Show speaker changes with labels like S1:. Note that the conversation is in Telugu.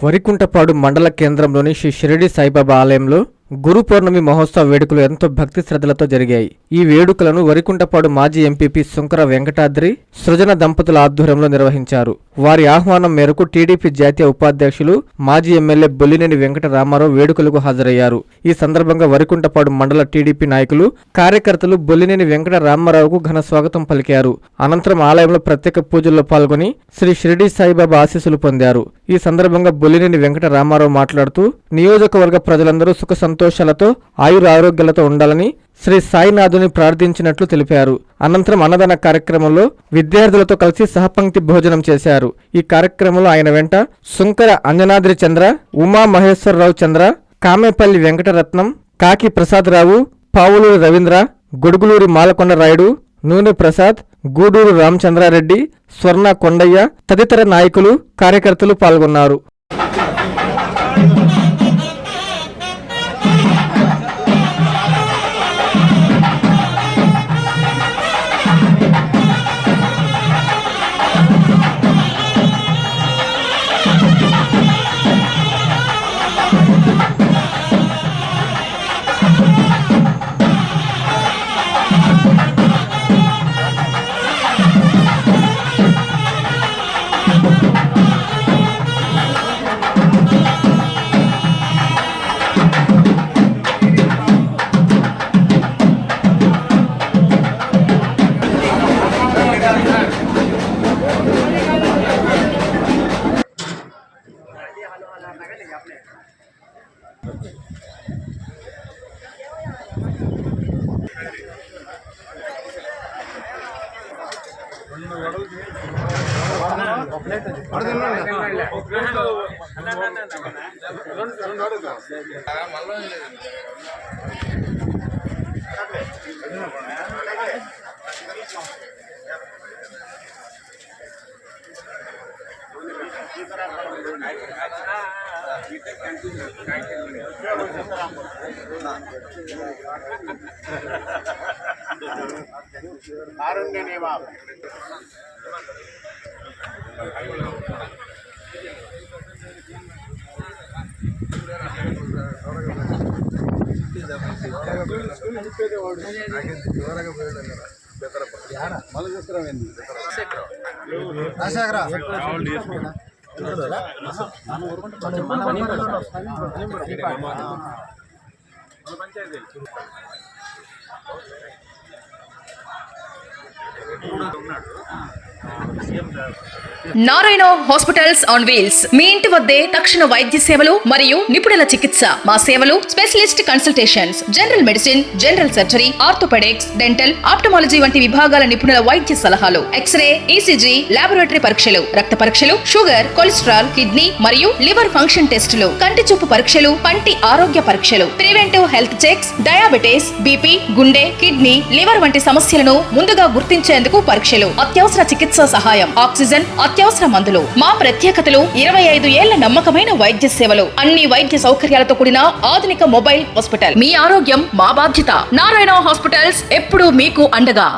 S1: వరికుంటపాడు మండల కేంద్రంలోని శ్రీ షిరిడి సాయిబాబా ఆలయంలో గురు పౌర్ణమి మహోత్సవ వేడుకలు ఎంతో భక్తి శ్రద్ధలతో జరిగాయి. ఈ వేడుకలను వరికుంటపాడు మాజీ ఎంపీపీ సుంకర వెంకటాద్రి సృజన దంపతుల ఆధ్వర్యంలో నిర్వహించారు. వారి ఆహ్వానం మేరకు టీడీపీ జాతీయ ఉపాధ్యక్షులు మాజీ ఎమ్మెల్యే బొల్లినేని వెంకట రామారావు వేడుకలకు హాజరయ్యారు. ఈ సందర్భంగా వరికుంటపాడు మండల టీడీపీ నాయకులు, కార్యకర్తలు బొల్లినేని వెంకట రామారావుకు ఘన స్వాగతం పలికారు. అనంతరం ఆలయంలో ప్రత్యేక పూజల్లో పాల్గొని శ్రీ షిరిడి సాయిబాబా ఆశీస్సులు పొందారు. ఈ సందర్భంగా బొల్లినేని వెంకట రామారావు మాట్లాడుతూ నియోజకవర్గ ప్రజలందరూ సుఖ సంతోషాలతో ఆయుర ఆరోగ్యాలతో ఉండాలని శ్రీ సాయినాథుని ప్రార్థించినట్లు తెలిపారు. అనంతరం అన్నదాన కార్యక్రమంలో విద్యార్థులతో కలిసి సహపంక్తి భోజనం చేశారు. ఈ కార్యక్రమంలో ఆయన వెంట సుంకర అంజనాద్రి చంద్ర, ఉమా మహేశ్వరరావు చంద్ర, కామేపల్లి వెంకటరత్నం, కాకి ప్రసాదరావు, పావులూరి రవీంద్ర, గొడుగులూరి మాలకొండ రాయుడు, నూనె ప్రసాద్, గూడూరు రామచంద్రారెడ్డి, స్వర్ణ కొండయ్య తదితర నాయకులు, కార్యకర్తలు పాల్గొన్నారు.
S2: నారాయణ హాస్పిటల్స్ ఆన్ వీల్స్ మీ ఇంటి వద్దే తక్షణ వైద్య సేవలు మరియు నిపుణుల చికిత్స. మా సేవలు specialist consultations, general medicine, general surgery, orthopaedics, dental, ophthalmology వంటి విభాగాల నిపుణుల వైద్య సలహాలు, ఎక్స్రే, ఈసీజీ, లాబొరేటరీ పరీక్షలు, రక్త పరీక్షలు, షుగర్, కొలెస్ట్రాల్, కిడ్నీ మరియు లివర్ ఫంక్షన్ టెస్టులు, కంటి చూపు పరీక్షలు, పంటి ఆరోగ్య పరీక్షలు, preventive health checks, diabetes, BP, గుండె, కిడ్నీ, లివర్ వంటి సమస్యలను ముందుగా గుర్తించేందుకు పరీక్షలు, అత్యవసర చికిత్సా సహాయం, ఆక్సిజన్, అత్యవసర మందులు. మా ప్రత్యేకతలు 25 ఏళ్ల నమ్మకమైన వైద్య సేవలు, అన్ని వైద్య సౌకర్యాలతో కూడిన ఆధునిక మొబైల్ హాస్పిటల్. మీ ఆరోగ్యం మా బాధ్యత. నారాయణ హాస్పిటల్స్ ఎప్పుడూ మీకు అండగా.